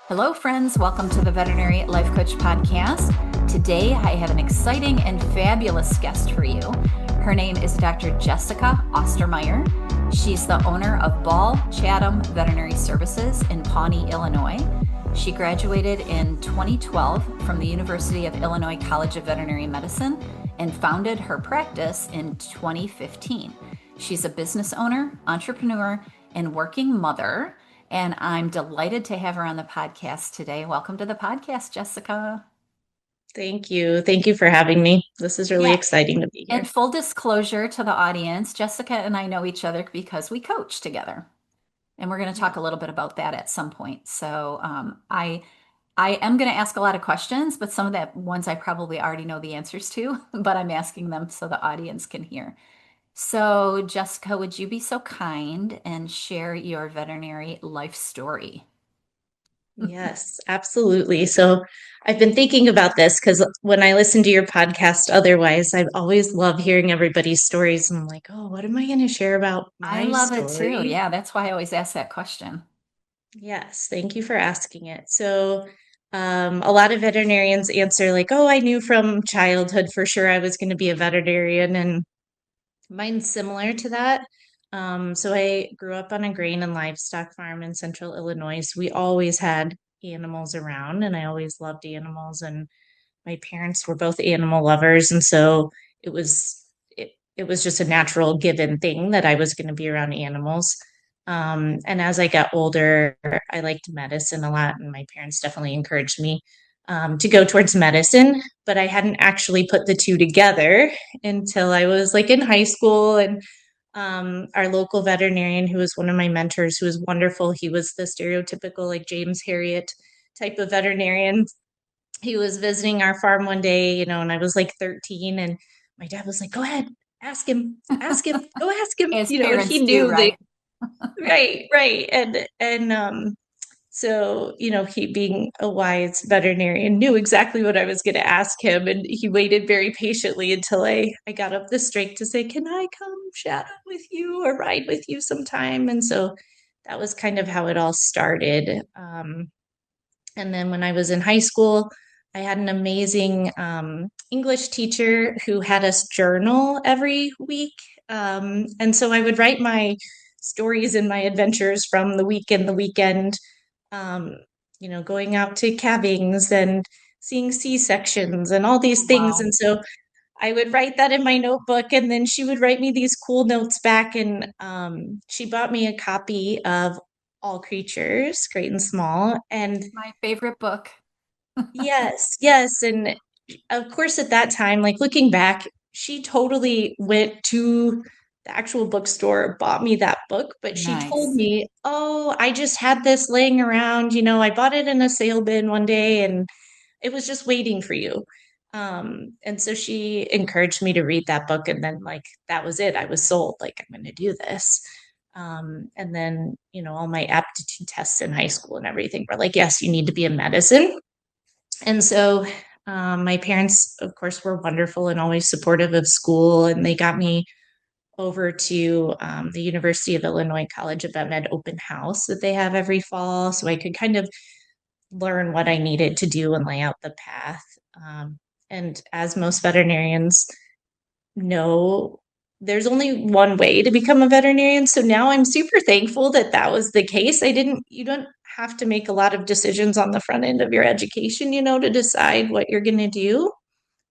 Hello, friends. Welcome to the Veterinary Life Coach Podcast. Today, I have an exciting and fabulous guest for you. Her name is Dr. Jessica Ostermeier. She's the owner of Ball-Chatham Veterinary Services in Pawnee, Illinois. She graduated in 2012 from the University of Illinois College of Veterinary Medicine and founded her practice in 2015. She's a business owner, entrepreneur, and working mother. And I'm delighted to have her on the podcast today. Welcome to the podcast, Jessica. Thank you. Thank you for having me. This is really Yeah. exciting to be And here. full disclosure to the audience, Jessica and I know each other because we coach together. And we're going to talk Yeah. a little bit about that at some point. So I am going to ask a lot of questions, but some of the ones I probably already know the answers to, but I'm asking them so the audience can hear. So, Jessica, would you be so kind and share your veterinary life story? Yes, absolutely. So I've been thinking about this because when I listen to your podcast, otherwise, I always love hearing everybody's stories. And I'm like, oh, what am I going to share about I my love it too. story? Yeah, that's why I always ask that question. Yes, thank you for asking it. A lot of veterinarians answer like, oh, I knew from childhood for sure I was going to be a veterinarian. And mine's similar to that. So I grew up on a grain and livestock farm in central Illinois. So we always had animals around, and I always loved animals. And my parents were both animal lovers, and so it was it was just a natural given thing that I was going to be around animals. And as I got older, I liked medicine a lot, and my parents definitely encouraged me to go towards medicine. But I hadn't actually put the two together until I was like in high school. And our local veterinarian, who was one of my mentors, who was wonderful, he was the stereotypical like James Harriet type of veterinarian. He was visiting our farm one day, and I was like 13, and my dad was like, go ahead, ask him, go ask him, As and parents he do, knew that. right? Right. And he being a wise veterinarian knew exactly what I was going to ask him. And he waited very patiently until I got up the strength to say, can I come shadow with you or ride with you sometime? And so that was kind of how it all started. And then when I was in high school, I had an amazing English teacher who had us journal every week. And so I would write my stories and my adventures from the week and the weekend, um, going out to calvings and seeing C-sections and all these things. Wow. And so I would write that in my notebook, and then she would write me these cool notes back. And she bought me a copy of All Creatures, Great and Small. And My favorite book. yes, yes. And of course, at that time, like looking back, she totally went to the actual bookstore, bought me that book, but she told Nice. me, oh, I just had this laying around. I bought it in a sale bin one day and it was just waiting for you. And so she encouraged me to read that book. And then, like, that was it. I was sold, like, I'm going to do this. And then, all my aptitude tests in high school and everything were like, yes, you need to be in medicine. And so my parents, of course, were wonderful and always supportive of school. And they got me over to the University of Illinois College of Vet Med open house that they have every fall. So I could kind of learn what I needed to do and lay out the path. And as most veterinarians know, there's only one way to become a veterinarian. So now I'm super thankful that that was the case. You don't have to make a lot of decisions on the front end of your education, to decide what you're going to do.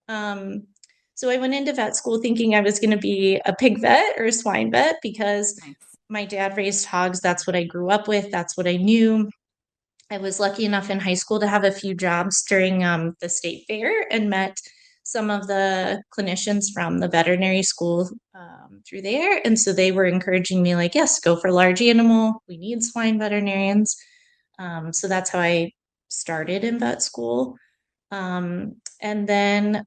Um, so I went into vet school thinking I was going to be a pig vet or a swine vet because Nice. my dad raised hogs. That's what I grew up with. That's what I knew. I was lucky enough in high school to have a few jobs during the state fair and met some of the clinicians from the veterinary school through there. And so they were encouraging me, like, yes, go for large animal. We need swine veterinarians. So that's how I started in vet school. And then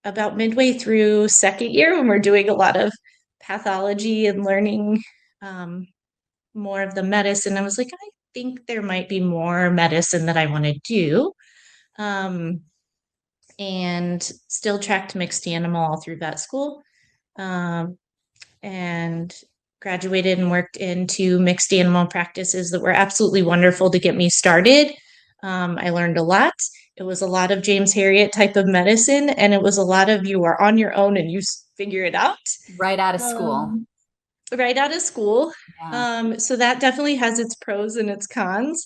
about midway through second year, when we're doing a lot of pathology and learning um, more of the medicine, I was like, I think there might be more medicine that I want to do. Um, and still tracked mixed animal all through vet school. Um, and graduated and worked into mixed animal practices that were absolutely wonderful to get me started. I learned a lot. It was a lot of James Harriet type of medicine, and it was a lot of you are on your own and you figure it out. Right out of school. Um, right out of school. Yeah. So that definitely has its pros and its cons.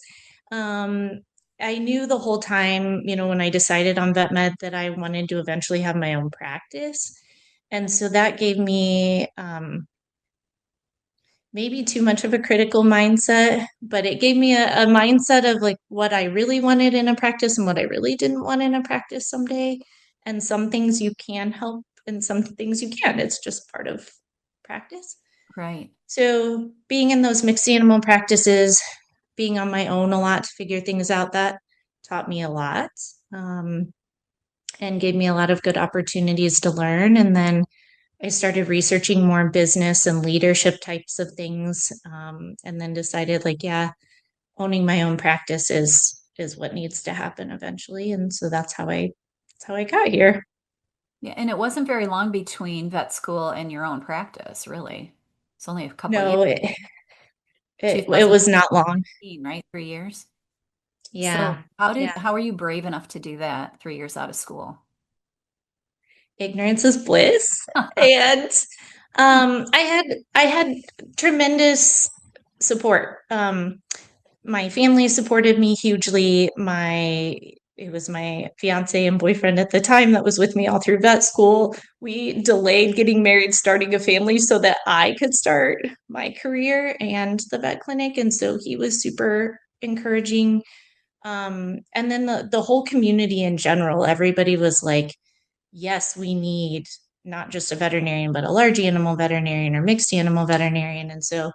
Um, I knew the whole time, when I decided on vet med that I wanted to eventually have my own practice. And so that gave me maybe too much of a critical mindset, but it gave me a mindset of like what I really wanted in a practice and what I really didn't want in a practice someday. And some things you can help and some things you can't. It's just part of practice. Right. So being in those mixed animal practices, being on my own a lot to figure things out, that taught me a lot, and gave me a lot of good opportunities to learn. And then I started researching more business and leadership types of things, and then decided like, yeah, owning my own practice is what needs to happen eventually. And so that's how I got here. Yeah, and it wasn't very long between vet school and your own practice, really. It's only a couple years. No, it was not long. 2015, right? 3 years. So Yeah. Yeah. how are you brave enough to do that 3 years out of school? Ignorance is bliss. And I had tremendous support. My family supported me hugely. It was my fiance and boyfriend at the time that was with me all through vet school. We delayed getting married, starting a family so that I could start my career and the vet clinic. And so he was super encouraging. And then the whole community in general, everybody was like, yes, we need not just a veterinarian, but a large animal veterinarian or mixed animal veterinarian. And so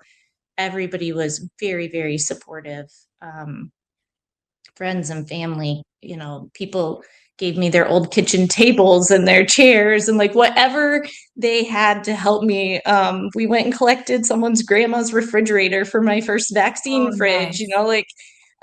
everybody was very, very supportive. Um, Friends and family, people gave me their old kitchen tables and their chairs and like whatever they had to help me. We went and collected someone's grandma's refrigerator for my first Oh, vaccine fridge, nice. like,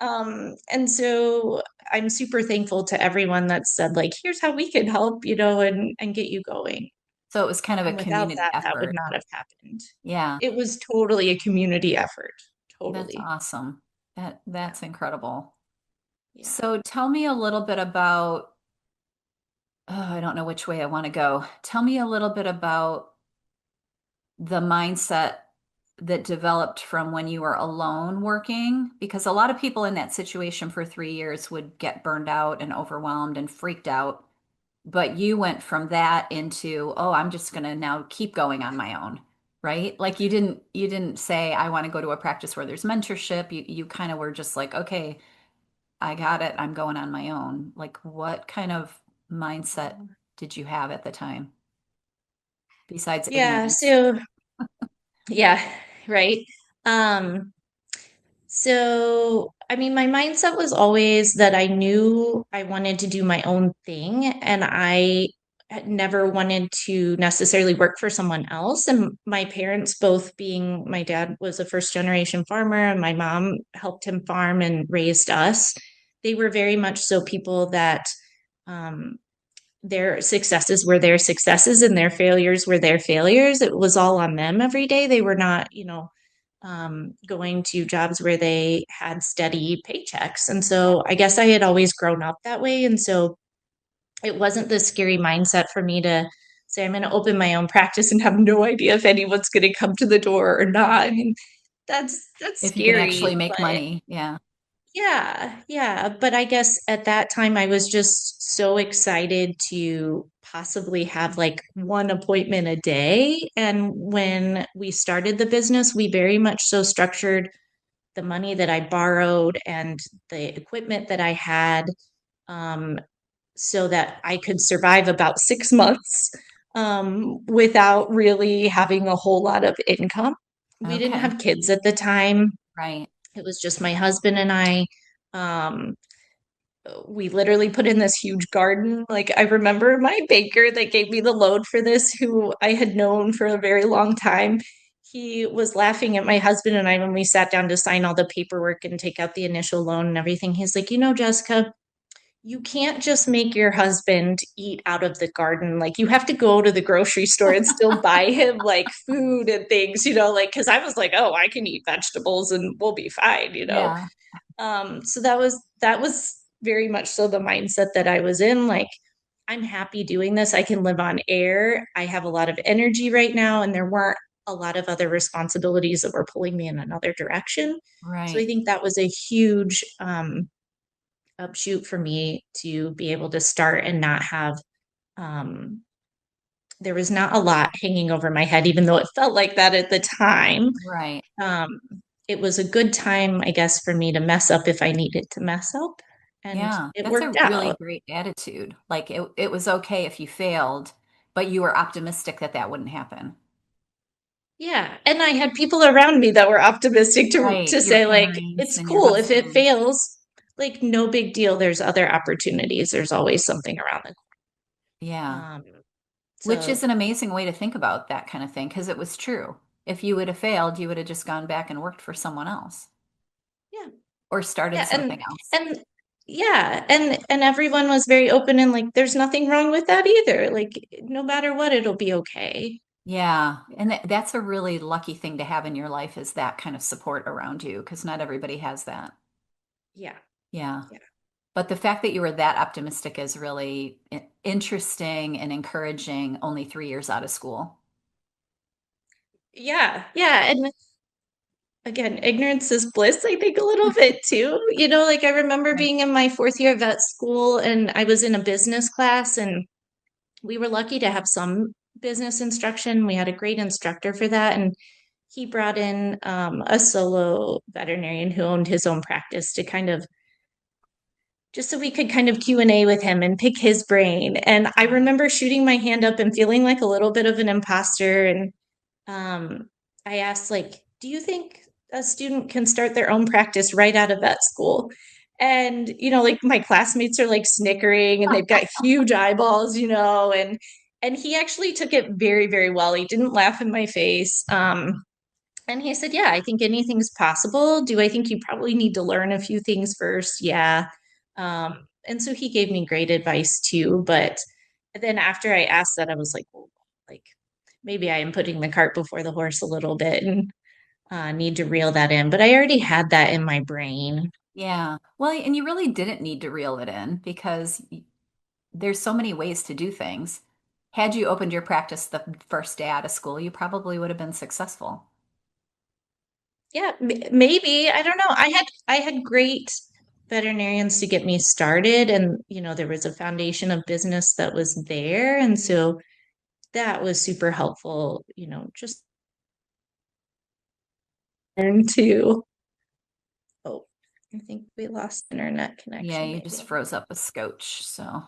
and so I'm super thankful to everyone that said like, here's how we can help, and get you going. So it was kind of a And without community that, that would effort. not have happened. Yeah, It was totally a community effort. that's Totally. awesome. Yeah. That's incredible. Yeah. So tell me a little bit about, oh, I don't know which way I want to go. Tell me a little bit about the mindset that developed from when you were alone working, because a lot of people in that situation for 3 years would get burned out and overwhelmed and freaked out. But you went from that into, oh, I'm just going to now keep going on my own, right? Like you didn't say I want to go to a practice where there's mentorship. You kind of were just like, okay, I got it. I'm going on my own. Like what kind of mindset did you have at the time besides Yeah. ignorance? So, yeah, right. Um, so, I mean, my mindset was always that I knew I wanted to do my own thing, and I had never wanted to necessarily work for someone else. And my parents, both being my dad was a first generation farmer, and my mom helped him farm and raised us. They were very much so people that um, their successes were their successes and their failures were their failures. It was all on them every day. They were not, going to jobs where they had steady paychecks. And so I guess I had always grown up that way. And so it wasn't the scary mindset for me to say, I'm going to open my own practice and have no idea if anyone's going to come to the door or not. I mean, that's If you can scary, actually make but money. Yeah. yeah, yeah. But I guess at that time, I was just so excited to possibly have like one appointment a day. And when we started the business, we very much so structured the money that I borrowed and the equipment that I had, um, so that I could survive about 6 months, without really having a whole lot of income. We didn't Okay. have kids at the time. Right. It was just my husband and I. Um, we literally put in this huge garden. Like I remember my baker that gave me the loan for this, who I had known for a very long time. He was laughing at my husband and I when we sat down to sign all the paperwork and take out the initial loan and everything. He's like, Jessica, you can't just make your husband eat out of the garden. Like you have to go to the grocery store and still buy him like food and things, like, because I was like, oh, I can eat vegetables and we'll be fine. Yeah. So that was very much so the mindset that I was in. Like, I'm happy doing this. I can live on air. I have a lot of energy right now, and there weren't a lot of other responsibilities that were pulling me in another direction. So I Right. think that was a huge upshoot for me to be able to start and not have um, there was not a lot hanging over my head, even though it felt like that at the time. Right. Um, it was a good time, I guess, for me to mess up if I needed to mess up, and Yeah, it that's worked a really out. great attitude. Like it was okay if you failed, but you were optimistic that that wouldn't happen. Yeah, and I had people around me that were optimistic to Right. to Your say like parents it's and your cool if it husband. fails, like no big deal. There's other opportunities. There's always something around the Yeah. corner. Which is So an amazing way to think about that kind of thing because it was true. If you would have failed, you would have just gone back and worked for someone else yeah, or started yeah, something else. and yeah, and everyone was very open and like there's nothing wrong with that either. Like no matter what, it'll be okay. Yeah. And that's a really lucky thing to have in your life is that kind of support around you because not everybody has that. Yeah, Yeah. yeah, But the fact that you were that optimistic is really interesting and encouraging only 3 years out of school. yeah, yeah. And again, ignorance is bliss, I think a little bit too. Like I remember Right. being in my fourth year of vet school and I was in a business class and we were lucky to have some business instruction. We had a great instructor for that. And he brought in a solo veterinarian who owned his own practice to kind of just so we could kind of Q&A with him and pick his brain. And I remember shooting my hand up and feeling like a little bit of an imposter. And I asked, like, do you think a student can start their own practice right out of vet school? And, like my classmates are like snickering and they've got huge eyeballs, and he actually took it very, very well. He didn't laugh in my face. And he said, yeah, I think anything's possible. Do I think you probably need to learn a few things first? Yeah. And so he gave me great advice too. But then after I asked that, I was like, well, like maybe I am putting the cart before the horse a little bit and need to reel that in. But I already had that in my brain. Yeah. Well, and you really didn't need to reel it in because there's so many ways to do things. Had you opened your practice the first day out of school, you probably would have been successful. Yeah, maybe. I don't know. I had great veterinarians to get me started, and there was a foundation of business that was there, and so that was super helpful. Just learn to. Oh, I think we lost internet Yeah, connection. you Maybe just I'll. froze up a scotch, so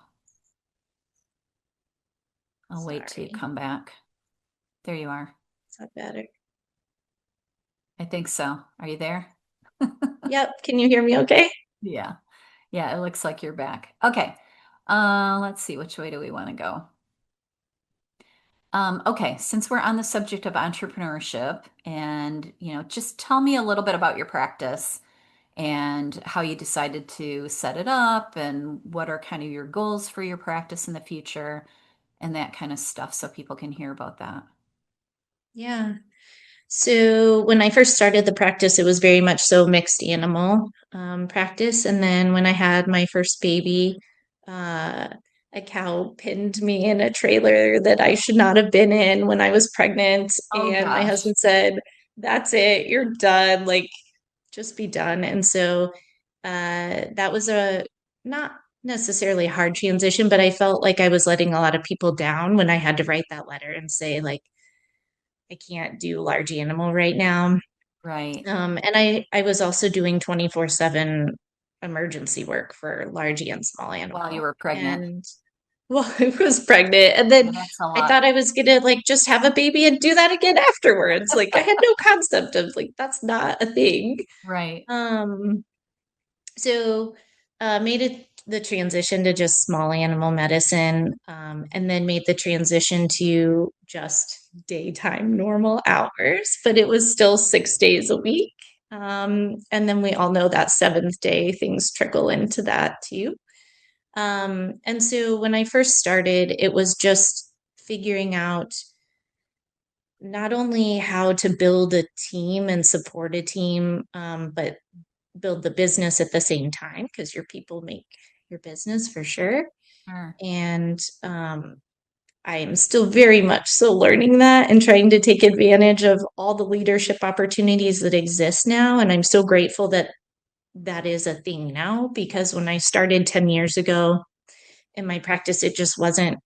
I'll wait till you Sorry, come back. There you are. is that better? I think so. Are you there? Yep. Can you hear me? Okay. Yeah. Yeah, it looks like you're back. Okay. Let's see, which way do we want to go? Okay, since we're on the subject of entrepreneurship and, just tell me a little bit about your practice and how you decided to set it up and what are kind of your goals for your practice in the future and that kind of stuff so people can hear about that. Yeah. So when I first started the practice, it was very much so mixed animal practice. And then when I had my first baby, uh, a cow pinned me in a trailer that I should not have been in when I was pregnant. Oh And my gosh. husband said, "That's it, you're done. Like, just be done." And so that was a not necessarily a hard transition, but I felt like I was letting a lot of people down when I had to write that letter and say, like, I can't do large animal right now. Right. And I was also doing 24/7 emergency work for large and small While you animal. were pregnant. And well, I was pregnant. And then Yeah, that's a I lot. thought I was gonna like just have a baby and do that again afterwards. Like I had no concept of like that's not a thing. Right. Um, so made it the transition to just small animal medicine, and then made the transition to just daytime normal hours, but it was still 6 days a week. And then we all know that seventh day things trickle into that too. And so when I first started, it was just figuring out not only how to build a team and support a team, but build the business at the same time because your people make your business for sure. Sure. And I am still very much so learning that and trying to take advantage of all the leadership opportunities that exist now. And I'm so grateful that that is a thing now because when I started 10 years ago in my practice, it just wasn't,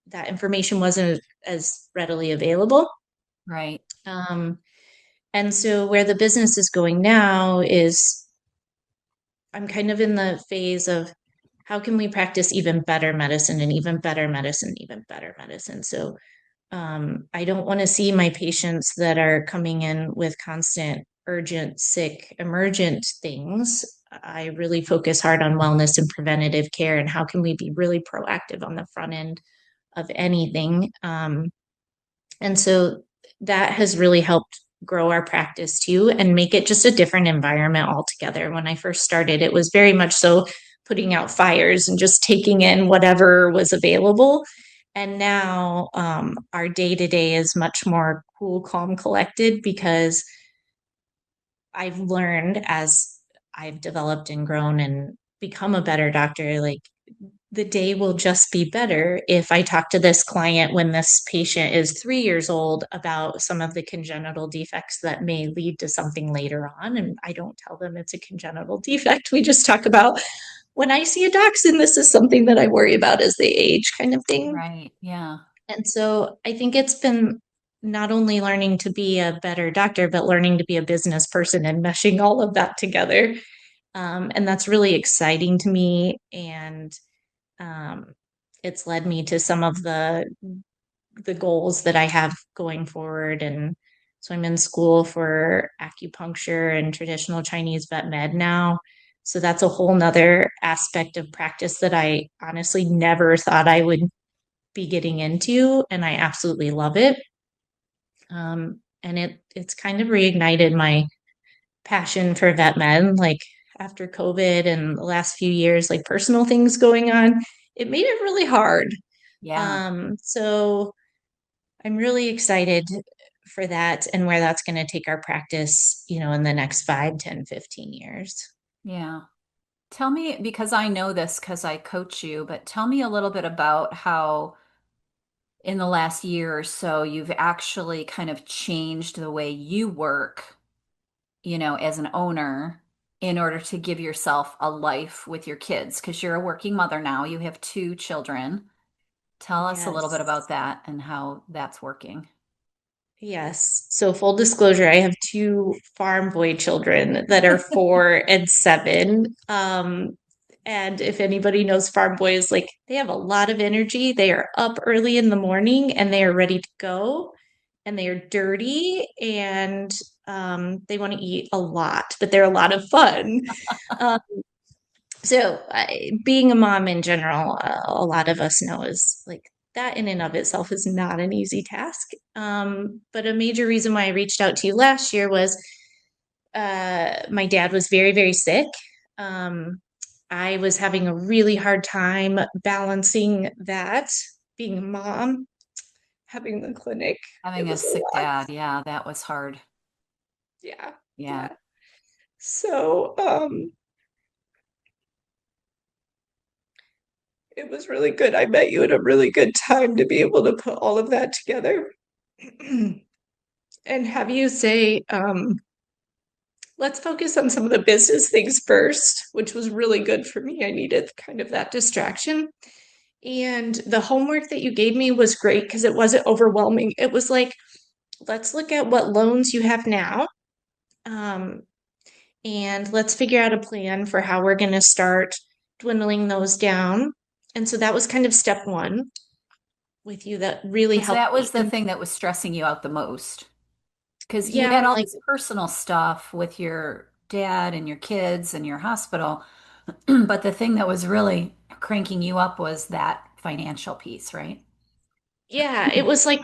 that information wasn't as readily available. Right. Um, and so where the business is going now is I'm kind of in the phase of how can we practice even better medicine and even better medicine, even better medicine. So I don't want to see my patients that are coming in with constant, urgent, sick, emergent things. I really focus hard on wellness and preventative care and how can we be really proactive on the front end of anything. And so that has really helped grow our practice too and make it just a different environment altogether. When I first started, it was very much so putting out fires and just taking in whatever was available. And now our day to day is much more cool, calm, collected because I've learned as I've developed and grown and become a better doctor, like the day will just be better if I talk to this client when this patient is 3 years old about some of the congenital defects that may lead to something later on. And I don't tell them it's a congenital defect. We just talk about when I see a dachshund, this is something that I worry about as they age, kind of thing. Right. Yeah. And so I think it's been not only learning to be a better doctor, but learning to be a business person and meshing all of that together. And that's really exciting to me. And um, it's led me to some of the goals that I have going forward. And so I'm in school for acupuncture and traditional Chinese vet med now. So that's a whole nother aspect of practice that I honestly never thought I would be getting into, and I absolutely love it. And it's kind of reignited my passion for vet med. Like after COVID and the last few years, like personal things going on, it made it really hard. Yeah. So I'm really excited for that and where that's going to take our practice, in the next 5, 10, 15 years. Yeah. Tell me, because I know this because I coach you, but tell me a little bit about how in the last year or so you've actually kind of changed the way you work, as an owner in order to give yourself a life with your kids because you're a working mother now. You have two children. Tell us a little bit Yes. about that and how that's working. Yes. So full disclosure, I have two farm boy children that are 4 and 7. And if anybody knows farm boys, like they have a lot of energy. They are up early in the morning and they are ready to go and they are dirty and they want to eat a lot, but they're a lot of fun. Um, being a mom in general, a lot of us know is like that in and of itself is not an easy task. But a major reason why I reached out to you last year was my dad was very, very sick. Um, I was having a really hard time balancing that, being a mom, having the clinic. It Having a was a sick lot. dad, yeah, that was hard. Yeah. Yeah. Yeah. So, it was really good. I met you at a really good time to be able to put all of that together and have you say, let's focus on some of the business things first, which was really good for me. I needed kind of that distraction. And the homework that you gave me was great because it wasn't overwhelming. It was like, let's look at what loans you have now. Um, and let's figure out a plan for how we're going to start dwindling those down. And so that was kind of step one with you that really Because helped that me. was the And thing that was stressing you out the most. Because you yeah, had all like this personal stuff with your dad and your kids and your hospital. But the thing that was really cranking you up was that financial piece, right? yeah, it was like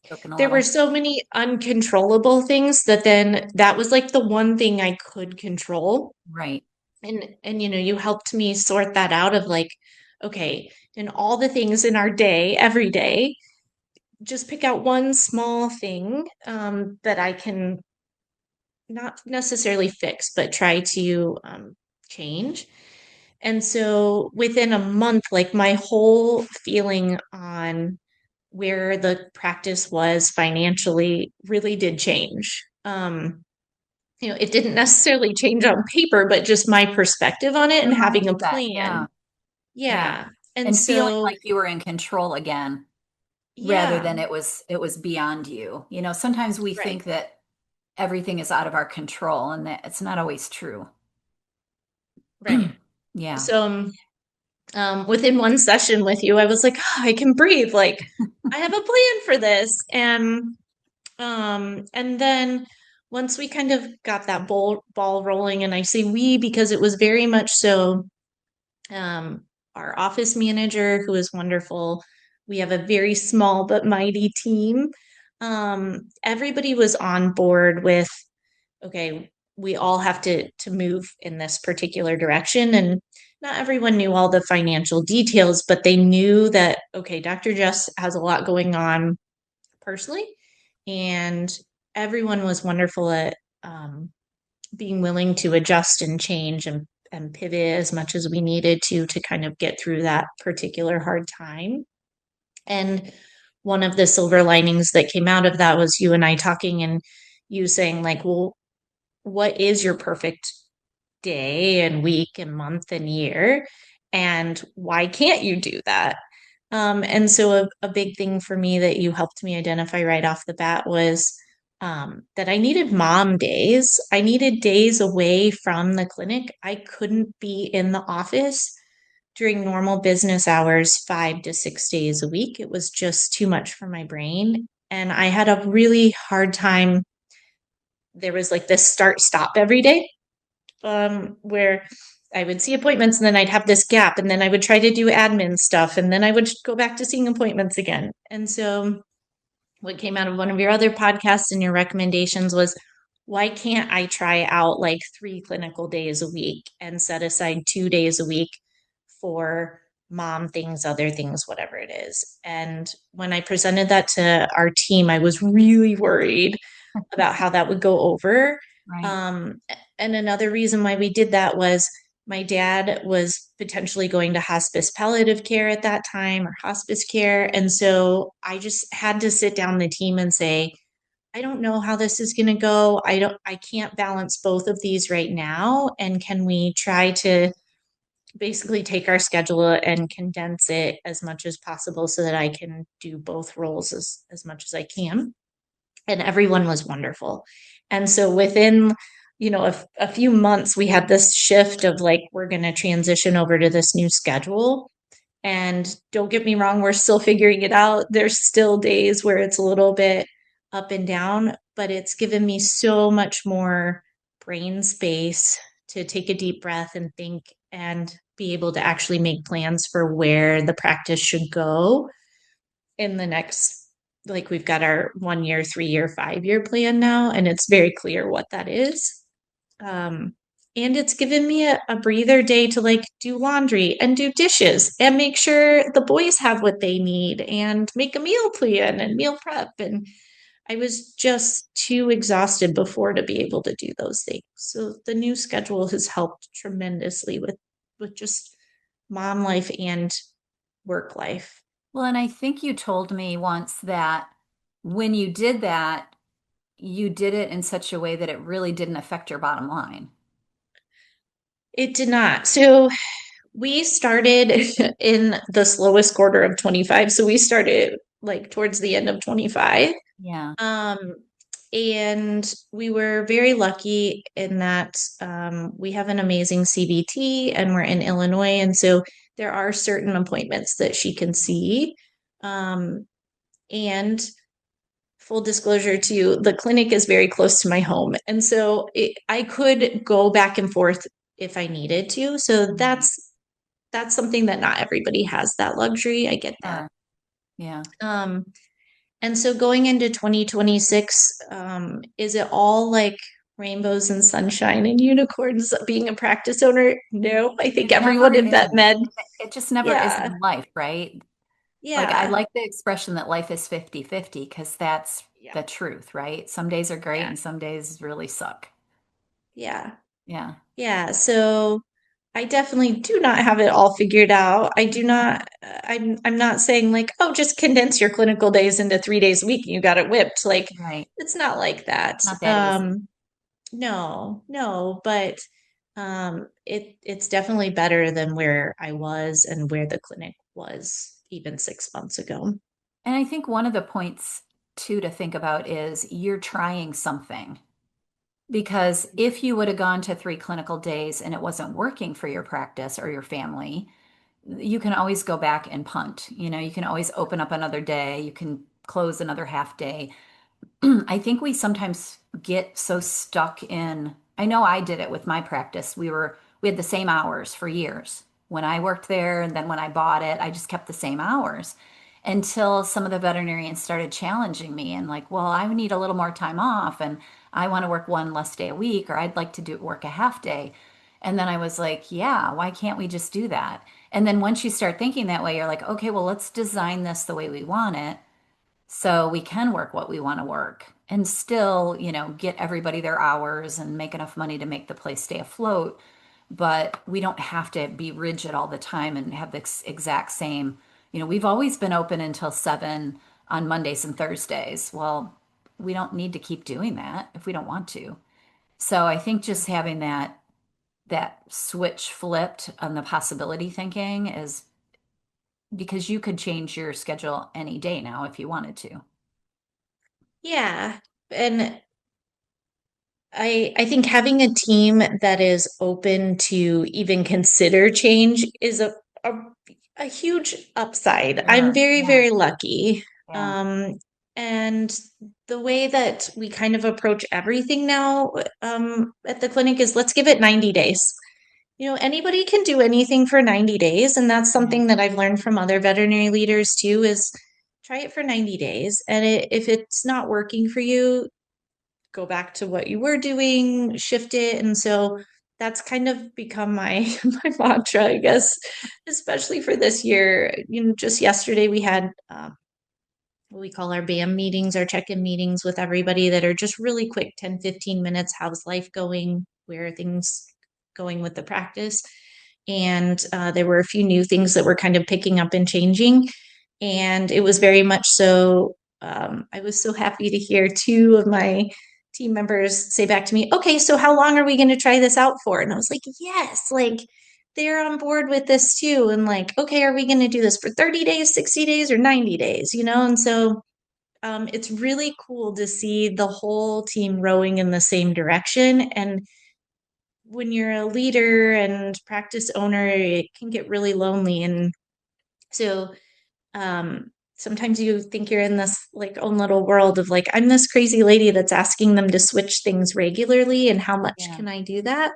Joking a there were little. so many uncontrollable things that then that was like the one thing I could control. Right. And you helped me sort that out of like, okay, in all the things in our day, every day, just pick out one small thing that I can not necessarily fix, but try to change. And so within a month, like my whole feeling on where the practice was financially really did change. It didn't necessarily change on paper, but just my perspective on it Your and having a mindset. plan. Yeah. Yeah. Yeah. And And feeling so, like you were in control again rather yeah, than it was beyond you. Sometimes we right, think that everything is out of our control and that it's not always true. right. Yeah. So, within one session with you, I was like, oh, I can breathe. Like, I have a plan for this. And then once we kind of got that ball rolling, and I say we because it was very much so um, our office manager, who is wonderful. We have a very small but mighty team. Everybody was on board with, okay, we all have to move in this particular direction. And not everyone knew all the financial details, but they knew that, okay, Dr. Jess has a lot going on personally, and everyone was wonderful at being willing to adjust and change and pivot as much as we needed to kind of get through that particular hard time. And one of the silver linings that came out of that was you and I talking, and you saying like, well, what is your perfect day and week and month and year? And why can't you do that? And so a big thing for me that you helped me identify right off the bat was that I needed mom days. I needed days away from the clinic. I couldn't be in the office during normal business hours 5 to 6 days a week. It was just too much for my brain. And I had a really hard time. There was like this start stop every day, where I would see appointments and then I'd have this gap, and then I would try to do admin stuff, and then I would go back to seeing appointments again. And so what came out of one of your other podcasts and your recommendations was, why can't I try out like 3 clinical days a week and set aside 2 days a week for mom things, other things, whatever it is? And when I presented that to our team, I was really worried about how that would go over. Right. Um, and another reason why we did that was my dad was potentially going to hospice palliative care at that time, or hospice care. And so I just had to sit down the team and say, I don't know how this is going to go. I can't balance both of these right now. And can we try to basically take our schedule and condense it as much as possible so that I can do both roles as much as I can? And everyone was wonderful. And so within, a few months, we had this shift of like, we're going to transition over to this new schedule. And don't get me wrong, we're still figuring it out. There's still days where it's a little bit up and down, but it's given me so much more brain space to take a deep breath and think and be able to actually make plans for where the practice should go in the next, like we've got our 1 year, 3 year, 5 year plan now, and it's very clear what that is. Um, and it's given me a breather day to like do laundry and do dishes and make sure the boys have what they need and make a meal plan and meal prep. And I was just too exhausted before to be able to do those things. So the new schedule has helped tremendously with just mom life and work life. Well, and I think you told me once that when you did that, you did it in such a way that it really didn't affect your bottom line. It did not. So we started in the slowest quarter of 25. So we started like towards the end of 25. Yeah. Um, and we were very lucky in that we have an amazing CBT and we're in Illinois. And so there are certain appointments that she can see. Um, and full disclosure to you, the clinic is very close to my home. And so I could go back and forth if I needed to. So Mhm. that's something that not everybody has that luxury. I get that. Sure. Yeah. Um, and so going into 2026, is it all like rainbows and sunshine and unicorns being a practice owner? No, I think It never everyone in vet is. med, It just never is yeah, in life, right? Like I yeah, like the expression that life is 50-50 because that's yeah, the truth, right? Some days are great yeah, and some days really suck. Yeah. Yeah. Yeah. So I definitely do not have it all figured out. I do not, I'm not saying like, oh, just condense your clinical days into 3 days a week and you got it whipped. Like, Right. it's not like that. Not that easy. No, no, but it's definitely better than where I was and where the clinic was even 6 months ago. And I think one of the points too to think about is you're trying something. Because if you would have gone to 3 clinical days and it wasn't working for your practice or your family, you can always go back and punt. You can always open up another day, you can close another half day. I think we sometimes get so stuck in, I know I did it with my practice. We had the same hours for years. When I worked there and then when I bought it, I just kept the same hours until some of the veterinarians started challenging me and like, well, I need a little more time off and I want to work one less day a week or I'd like to do work a half day. And then I was like, yeah, why can't we just do that? And then once you start thinking that way, you're like, okay, well, let's design this the way we want it so we can work what we want to work and still, get everybody their hours and make enough money to make the place stay afloat. But we don't have to be rigid all the time and have the exact same, we've always been open until 7 on Mondays and Thursdays. Well, we don't need to keep doing that if we don't want to. So I think just having that switch flipped on the possibility thinking is because you could change your schedule any day now if you wanted to. Yeah. And I think having a team that is open to even consider change is a, a huge upside. I'm Sure. very, Yeah. very lucky. Yeah. Um, and the way that we kind of approach everything now at the clinic is let's give it 90 days. Anybody can do anything for 90 days. And that's Right. something that I've learned from other veterinary leaders too, is try it for 90 days. And if it's not working for you, go back to what you were doing, shift it. And so that's kind of become my my mantra, I guess, especially for this year. Just yesterday we had what we call our BAM meetings, our check-in meetings with everybody that are just really quick, 10, 15 minutes. How's life going? Where are things going with the practice? And there were a few new things that were kind of picking up and changing. And it was very much so, I was so happy to hear two of my team members say back to me, okay, so how long are we going to try this out for? And I was like, yes, like they're on board with this too. And like, okay, are we going to do this for 30 days, 60 days, or 90 days? And so it's really cool to see the whole team rowing in the same direction. And when you're a leader and practice owner, it can get really lonely. And so sometimes you think you're in this like own little world of like, I'm this crazy lady that's asking them to switch things regularly, and how much Yeah. can I do that?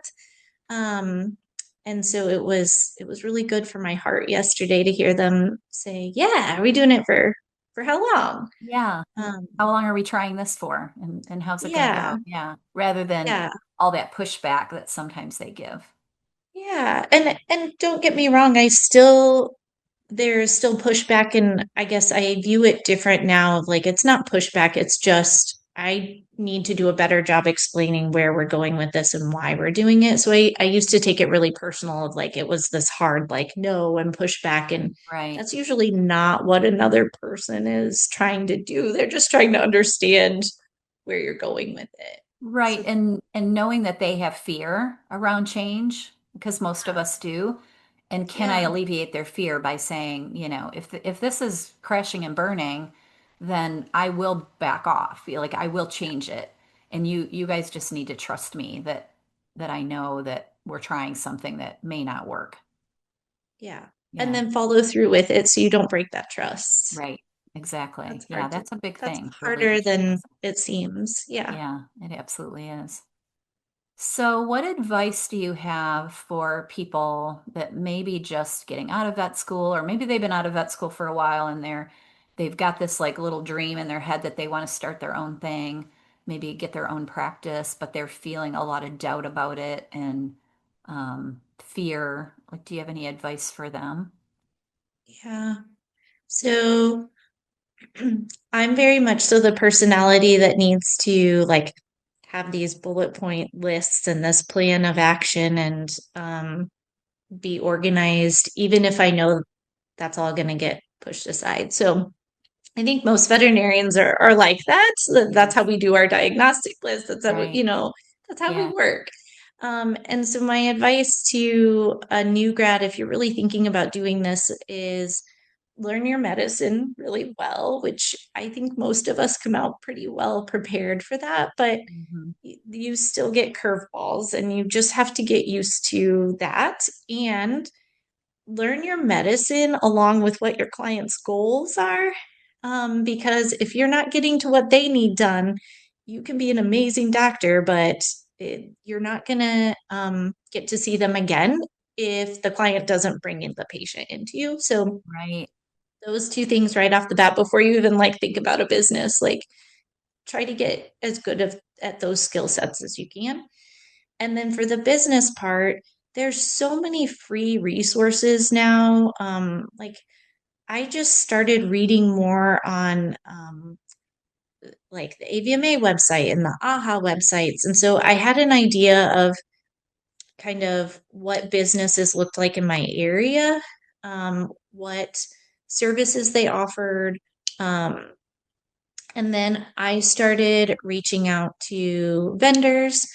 Um, and so it was really good for my heart yesterday to hear them say, yeah, are we doing it for how long? Yeah. Um, How long are we trying this for? And how's it going to yeah, go? Yeah. Rather than yeah. all that pushback that sometimes they give. Yeah, and don't get me wrong, there's still pushback, and I guess I view it different now of like it's not pushback, it's just I need to do a better job explaining where we're going with this and why we're doing it. So I used to take it really personal of like it was this hard like no and pushback, and Right. that's usually not what another person is trying to do. They're just trying to understand where you're going with it. Right. So And knowing that they have fear around change, because most of us do. And can I yeah, alleviate their fear by saying, if this is crashing and burning, then I will back off. Like I will change it. And you guys just need to trust me that I know that we're trying something that may not work. yeah. And Yeah. then follow through with it so you don't break that trust. Right. Exactly. That's Yeah, hard to, that's a big that's thing for harder leadership. than it seems. Yeah. Yeah, it absolutely is. So, what advice do you have for people that maybe just getting out of vet school, or maybe they've been out of vet school for a while and they've got this like little dream in their head that they want to start their own thing, maybe get their own practice, but they're feeling a lot of doubt about it and fear. Like, do you have any advice for them? Yeah. So I'm very much so the personality that needs to like have these bullet point lists and this plan of action and be organized, even if I know that's all going to get pushed aside. So I think most veterinarians are like that. So that's how Yes. we do our diagnostic list. That's how, Right. that's how we Yeah. work. And so my advice to a new grad, if you're really thinking about doing this, is learn your medicine really well, which I think most of us come out pretty well prepared for that, but Mhm. you still get curveballs and you just have to get used to that and learn your medicine along with what your client's goals are. Because if you're not getting to what they need done, you can be an amazing doctor, but you're not going to get to see them again if the client doesn't bring in the patient into you. So Right. those two things right off the bat before you even like think about a business, like try to get as good at those skill sets as you can. And then for the business part, there's so many free resources now. Like I just started reading more on like the AVMA website and the AHA websites. And so I had an idea of kind of what businesses looked like in my area, what services they offered. Um, And then I started reaching out to vendors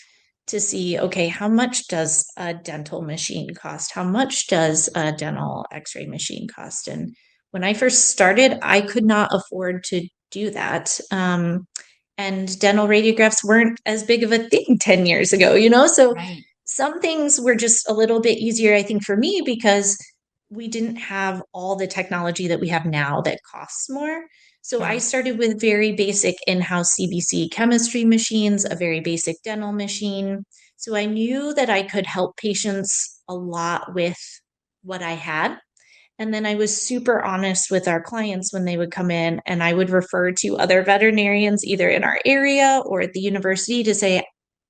to see, okay, how much does a dental machine cost? How much does a dental x-ray machine cost? And when I first started, I could not afford to do that. And dental radiographs weren't as big of a thing 10 years ago, So Right. some things were just a little bit easier, I think, for me because we didn't have all the technology that we have now that costs more. So I Right. started with very basic in-house CBC chemistry machines, a very basic dental machine. So I knew that I could help patients a lot with what I had. And then I was super honest with our clients when they would come in, and I would refer to other veterinarians either in our area or at the university to say,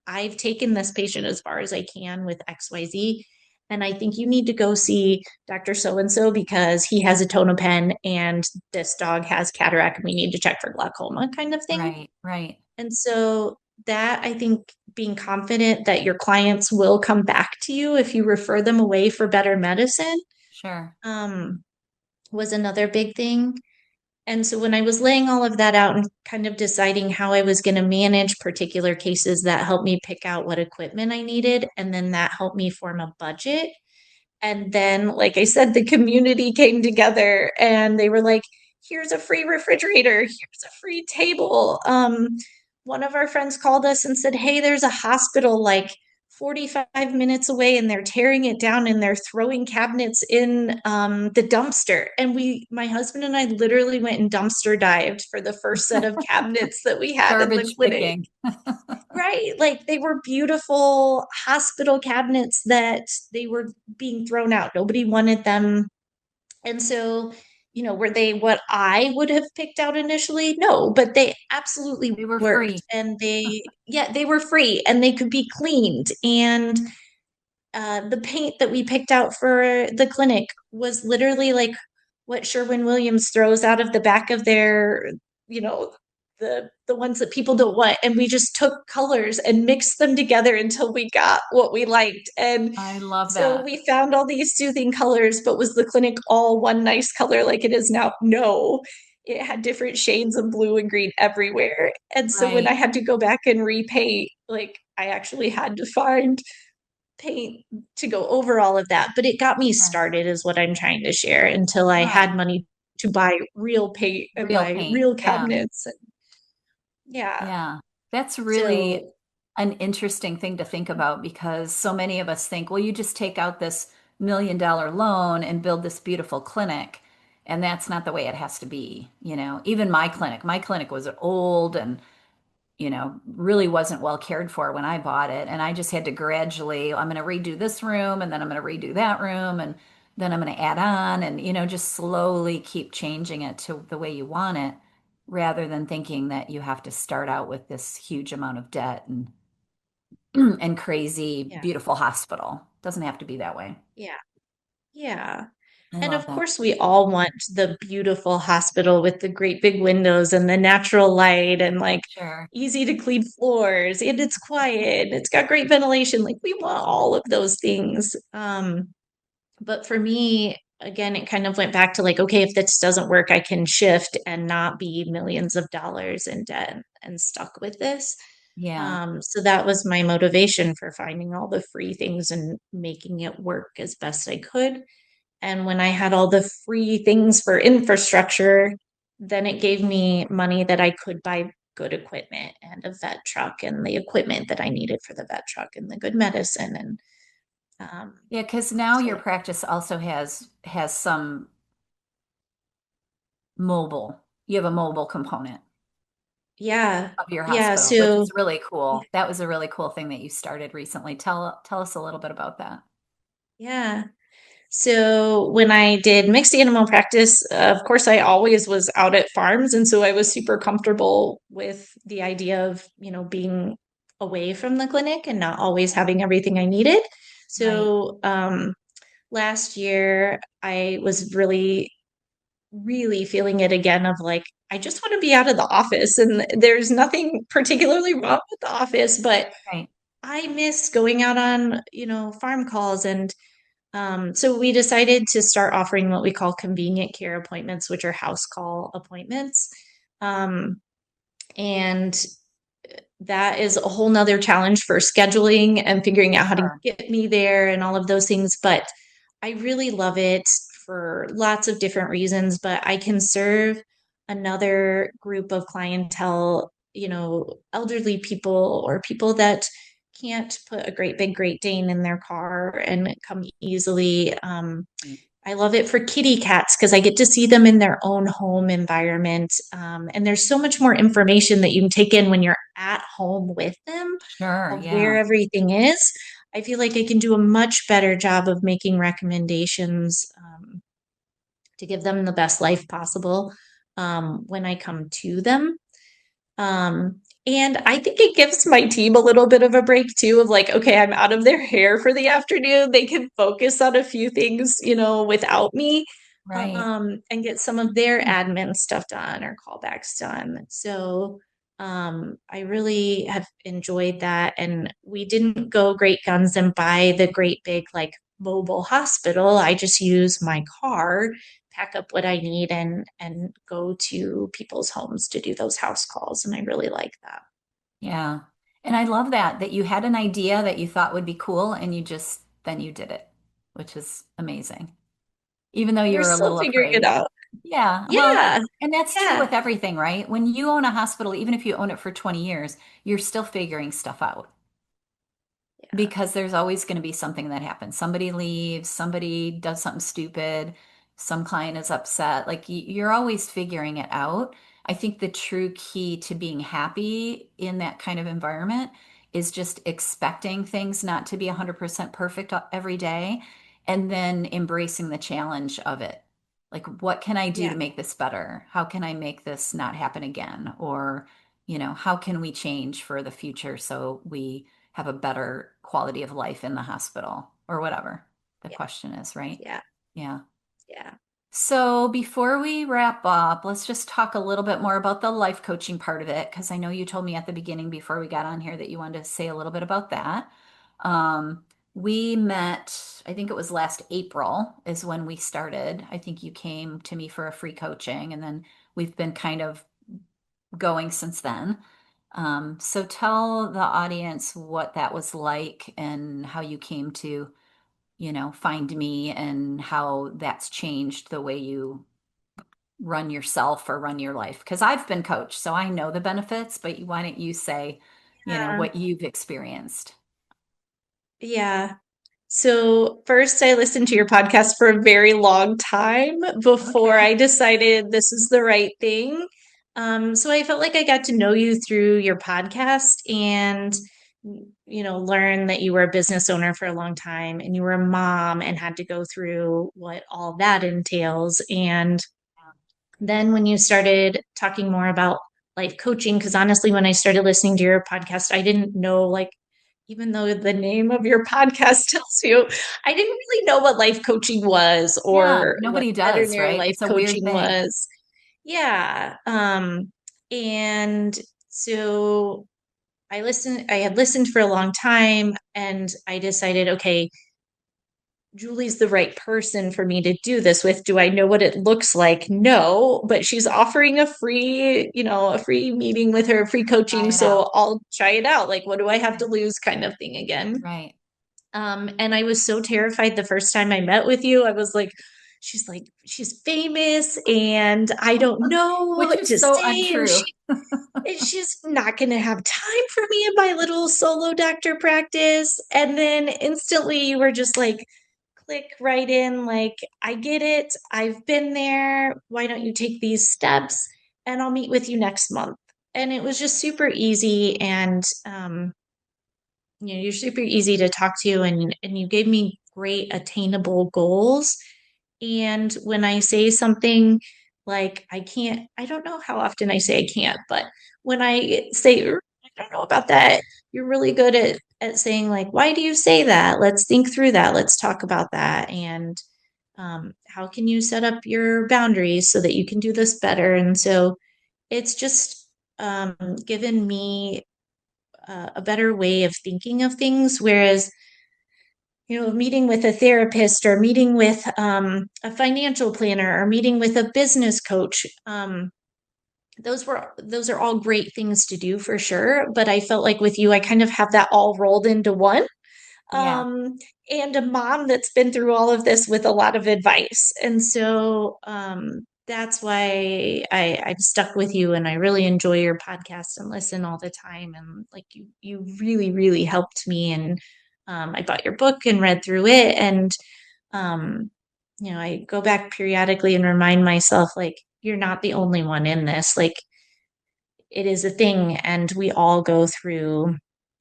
I've taken this patient as far as I can with XYZ. And I think you need to go see Dr. So and so because he has a tonopen and this dog has cataract and we need to check for glaucoma, kind of thing. Right. Right. And so, that I think being confident that your clients will come back to you if you refer them away for better medicine Sure. um, was another big thing. And so when I was laying all of that out and kind of deciding how I was going to manage particular cases, that helped me pick out what equipment I needed. And then that helped me form a budget. And then, like I said, the community came together and they were like, here's a free refrigerator, here's a free table. One of our friends called us and said, hey, there's a hospital like 45 minutes away and they're tearing it down and they're throwing cabinets in the dumpster. And my husband and I literally went and dumpster dived for the first set of cabinets that we had in the Garbage clinic. picking. Right. Like they were beautiful hospital cabinets that they were being thrown out. Nobody wanted them. And so, were they what I would have picked out initially? No, but they absolutely They were worked. free. And they were free and they could be cleaned. And the paint that we picked out for the clinic was literally like what Sherwin-Williams throws out of the back of their, you know, the ones that people don't want. And we just took colors and mixed them together until we got what we liked. And I love so that. we found all these soothing colors, but was the clinic all one nice color like it is now? No. It had different shades of blue and green everywhere. And so when I Right. had to go back and repaint, like I actually had to find paint to go over all of that, but it got me Sure. started, is what I'm trying to share, until I Good. had money to buy real paint and Real buy paint. real Yeah. cabinets. And yeah. Yeah. That's really So, an interesting thing to think about because so many of us think, well, you just take out this $1 million loan and build this beautiful clinic. And that's not the way it has to be. Even my clinic was old and really wasn't well cared for when I bought it. And I just had to gradually, I'm going to redo this room and then I'm going to redo that room and then I'm going to add on and, just slowly keep changing it to the way you want it rather than thinking that you have to start out with this huge amount of debt and, and crazy, yeah. beautiful hospital. Doesn't have to be that way. Yeah. Yeah. I And love of that. course, we all want the beautiful hospital with the great big windows and the natural light and like Sure. easy to clean floors and it's quiet. It's got great ventilation. Like we want all of those things. But for me, again, it kind of went back to like, okay, if this doesn't work, I can shift and not be millions of dollars in debt and stuck with this. Yeah. So that was my motivation for finding all the free things and making it work as best I could. And when I had all the free things for infrastructure, then it gave me money that I could buy good equipment and a vet truck and the equipment that I needed for the vet truck and the good medicine. And um, Yeah, because now your so, practice also has some mobile. You have a mobile component yeah, of your yeah. hospital, which So, is really cool. That was a really cool thing that you started recently. Tell us a little bit about that. yeah. So when I did mixed animal practice, of course, I always was out at farms. And so I was super comfortable with the idea of, being away from the clinic and not always having everything I needed. Right. So last year, I was really, really feeling it again of like, I just want to be out of the office. And there's nothing particularly wrong with the office, but Right. I miss going out on, farm calls and so we decided to start offering what we call convenient care appointments, which are house call appointments. Um, and that is a whole nother challenge for scheduling and figuring out how to Sure. get me there and all of those things. But I really love it for lots of different reasons, but I can serve another group of clientele, elderly people or people that can't put a great big Great Dane in their car and come easily. I love it for kitty cats because I get to see them in their own home environment. And there's so much more information that you can take in when you're at home with them Sure. of where Yeah. everything is. I feel like I can do a much better job of making recommendations to give them the best life possible when I come to them. And I think it gives my team a little bit of a break too of like, okay, I'm out of their hair for the afternoon. They can focus on a few things, without me, Right. and get some of their admin stuff done or callbacks done. So I really have enjoyed that. And we didn't go great guns and buy the great big like mobile hospital. I just use my car, pack up what I need and go to people's homes to do those house calls. And I really like that. Yeah. And I love that you had an idea that you thought would be cool and then you did it, which is amazing. Even though you We're were a still little figuring it afraid. out. Yeah. Well, Yeah. and that's true Yeah. with everything, right? When you own a hospital, even if you own it for 20 years, you're still figuring stuff out. Yeah. Because there's always going to be something that happens. Somebody leaves, somebody does something stupid, some client is upset. Like you're always figuring it out. I think the true key to being happy in that kind of environment is just expecting things not to be 100% perfect every day and then embracing the challenge of it. Like, what can I do Yeah. to make this better? How can I make this not happen again? Or, how can we change for the future so we have a better quality of life in the hospital or whatever the Yeah. question is, right? Yeah. Yeah. Yeah. So before we wrap up, let's just talk a little bit more about the life coaching part of it, because I know you told me at the beginning before we got on here that you wanted to say a little bit about that. Um, we met, I think it was last April is when we started. I think you came to me for a free coaching, and then we've been kind of going since then. So tell the audience what that was like and how you came to, find me and how that's changed the way you run yourself or run your life. Because I've been coached, so I know the benefits, but why don't you say, Yeah. what you've experienced? Yeah. So first I listened to your podcast for a very long time before Okay. I decided this is the right thing. So I felt like I got to know you through your podcast and learn that you were a business owner for a long time and you were a mom and had to go through what all that entails. And then when you started talking more about life coaching, because honestly, when I started listening to your podcast, I didn't know like even though the name of your podcast tells you, I didn't really know what life coaching was Yeah, or what nobody does, veterinary right? life It's a weird coaching thing. was. Yeah. And so I had listened for a long time and I decided, okay, Julie's the right person for me to do this with. Do I know what it looks like? No, but she's offering a free, a free meeting with her, free Try coaching. it out. So I'll try it out. Like, what do I have to Right. lose kind of thing again? Right. And I was so terrified the first time I met with you. I was like, she's famous and I don't know Which what is to so say. And untrue. she's not going to have time for me in my little solo doctor practice. And then instantly you were just like, click right in, like, I get it. I've been there. Why don't you take these steps? And I'll meet with you next month. And it was just super easy. And, you're super easy to talk to. And you gave me great attainable goals. And when I say something like, I can't, I don't know how often I say I can't, but when I say, I don't know about that, you're really good at saying, like, why do you say that? Let's think through that. Let's talk about that. And how can you set up your boundaries so that you can do this better? And so it's just given me a better way of thinking of things. Whereas meeting with a therapist or meeting with a financial planner or meeting with a business coach, those are all great things to do for sure. But I felt like with you, I kind of have that all rolled into one. Yeah. Um, and a mom that's been through all of this with a lot of advice. And so that's why I'm stuck with you and I really enjoy your podcast and listen all the time. And like you really, really helped me. And I bought your book and read through it. And, um, I go back periodically and remind myself, like, you're not the only one in this. Like, it is a thing and we all go through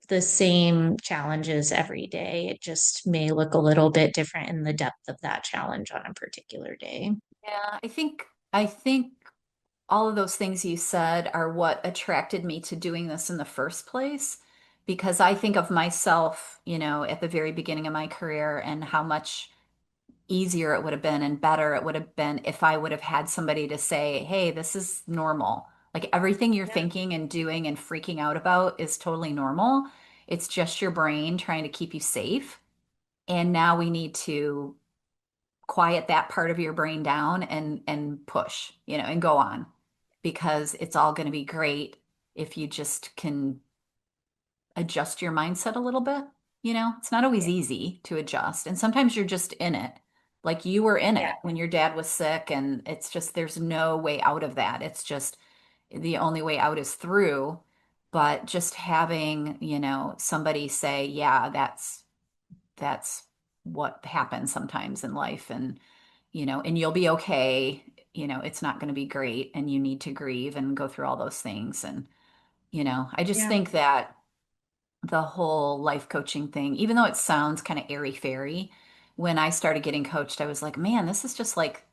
the same challenges every day. It just may look a little bit different in the depth of that challenge on a particular day. Yeah, I think all of those things you said are what attracted me to doing this in the first place. Because I think of myself, at the very beginning of my career and how much easier it would have been and better it would have been if I would have had somebody to say, hey, this is normal. Like everything you're Yeah. thinking and doing and freaking out about is totally normal. It's just your brain trying to keep you safe. And now we need to quiet that part of your brain down and push, and go on because it's all going to be great if you just can adjust your mindset a little bit. It's not always easy to adjust. And sometimes you're just in it. Like you were in Yeah. it when your dad was sick, and it's just, there's no way out of that. It's just the only way out is through. But just having, somebody say, yeah, that's what happens sometimes in life. And you'll be okay. It's not going to be great, and you need to grieve and go through all those things. And, I just Yeah. think that the whole life coaching thing, even though it sounds kind of airy fairy, when I started getting coached, I was like, man, this is just like,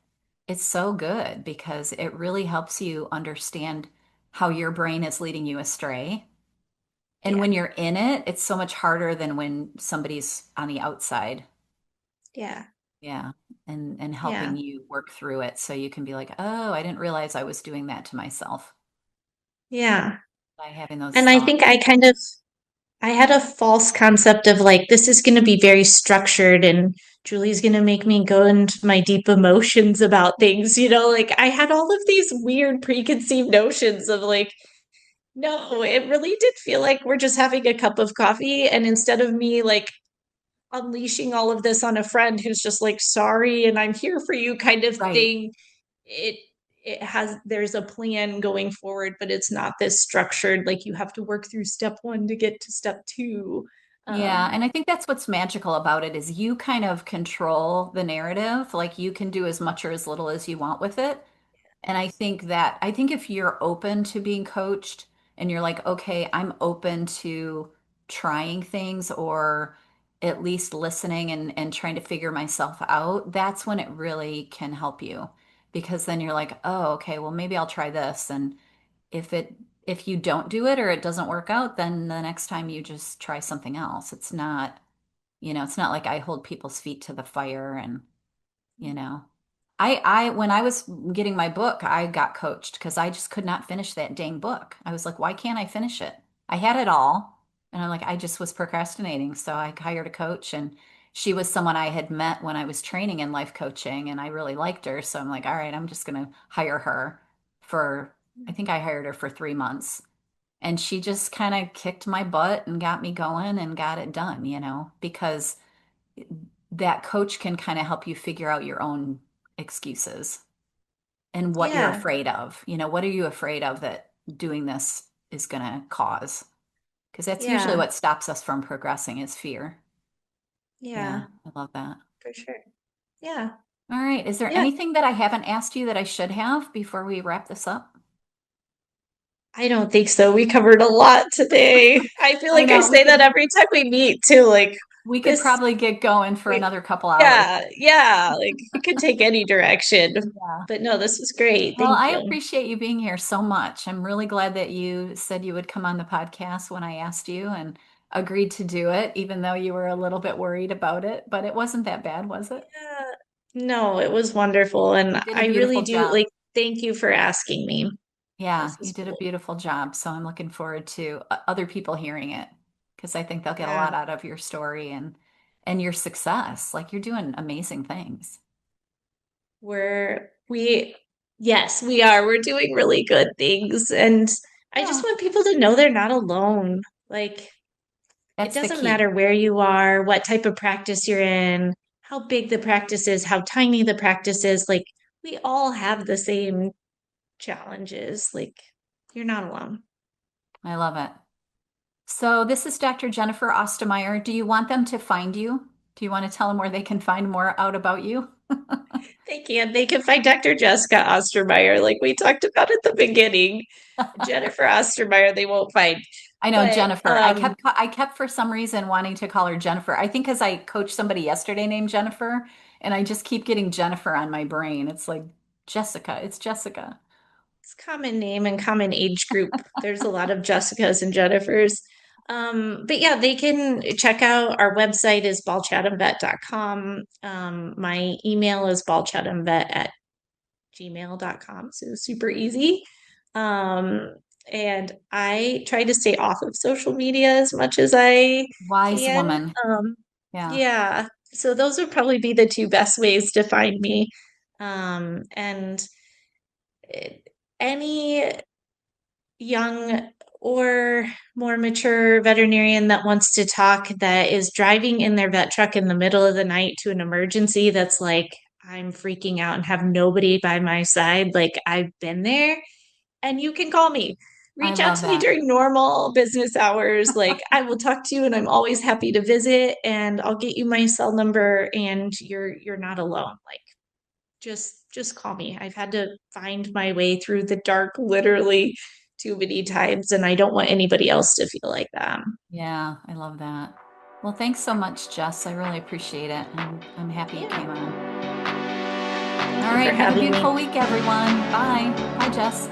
it's so good because it really helps you understand how your brain is leading you astray. And Yeah. when you're in it, it's so much harder than when somebody's on the outside. Yeah. Yeah. And helping Yeah. you work through it so you can be like, oh, I didn't realize I was doing that to myself Yeah. by having those And I think thoughts. I had a false concept of like, this is going to be very structured and Julie's going to make me go into my deep emotions about things, like I had all of these weird preconceived notions of like, no, it really did feel like we're just having a cup of coffee. And instead of me like unleashing all of this on a friend who's just like, sorry, and I'm here for you kind of Right. thing, it there's a plan going forward, but it's not this structured, like you have to work through step one to get to step two. Yeah, Um, and I think that's what's magical about it is you kind of control the narrative. Like you can do as much or as little as you want with it. And I think if you're open to being coached and you're like, okay, I'm open to trying things or at least listening and trying to figure myself out, that's when it really can help you. Because then you're like, oh, okay, well, maybe I'll try this. And if it if you don't do it or it doesn't work out, then the next time you just try something else. It's not, it's not like I hold people's feet to the fire and, you know. When I was getting my book, I got coached because I just could not finish that dang book. I was like, why can't I finish it? I had it all. And I'm like, I just was procrastinating. So I hired a coach, and she was someone I had met when I was training in life coaching, and I really liked her. So I'm like, all right, I'm just going to hire her for, I think I hired her for 3 months. And she just kind of kicked my butt and got me going and got it done, because that coach can kind of help you figure out your own excuses and what you're Yeah, afraid of. What are you afraid of that doing this is going to cause? Because that's usually yeah, what stops us from progressing is fear. Yeah, yeah, I love that. for sure. Yeah, All right. Is there yeah. anything that I haven't asked you that I should have before we wrap this up? I don't think so. We covered a lot today. I feel I like I know we say that could every time we meet too. Like we could this, probably get going for we, another couple hours. yeah, yeah. Like it could take any direction. Yeah. But no, this was great. Well, Thank I you. appreciate you being here so much. I'm really glad that you said you would come on the podcast when I asked you and agreed to do it, even though you were a little bit worried about it. But it wasn't that bad, was it? Yeah. No, it was wonderful. And You did a I really beautiful do job. like thank you for asking me. Yeah, This you was did a cool. beautiful job. So I'm looking forward to other people hearing it because I think they'll get a Yeah. lot out of your story and your success. Like you're doing amazing things. We yes, we are. We're doing really good things. And I just Yeah, want people to know they're not alone. Like it that's the doesn't key. matter where you are, what type of practice you're in, how big the practice is, how tiny the practice is. Like we all have the same challenges. Like you're not alone. I love it. So this is Dr. Jennifer Ostermeier. Do you want them to find you? Do you want to tell them where they can find more out about you? They can. They can find Dr. Jessica Ostermeier, like we talked about at the beginning. Jennifer Ostermeier, they won't find. I know But Jennifer. I kept for some reason wanting to call her Jennifer. I think because I coached somebody yesterday named Jennifer, and I just keep getting Jennifer on my brain. It's like Jessica. It's Jessica. it's common name and common age group. There's a lot of Jessicas and Jennifers. But yeah, they can check out our website is ballchathamvet.com. My email is ballchathamvet@gmail.com. So super easy. Um, and I try to stay off of social media as much as I Wise can. woman. Yeah, Yeah. So those would probably be the two best ways to find me. And any young or more mature veterinarian that wants to talk that is driving in their vet truck in the middle of the night to an emergency that's like, I'm freaking out and have nobody by my side. Like, I've been there, and you can call me. I Reach out love to me that. during normal business hours. Like, I will talk to you, and I'm always happy to visit, and I'll get you my cell number, and you're not alone. Like, just call me. I've had to find my way through the dark literally too many times, and I don't want anybody else to feel like that. Yeah, I love that. Well, thanks so much, Jess. I really appreciate it. And I'm happy you Yeah. came on. Thank All you for right. Have a having me. beautiful week, everyone. Bye. Bye, Jess.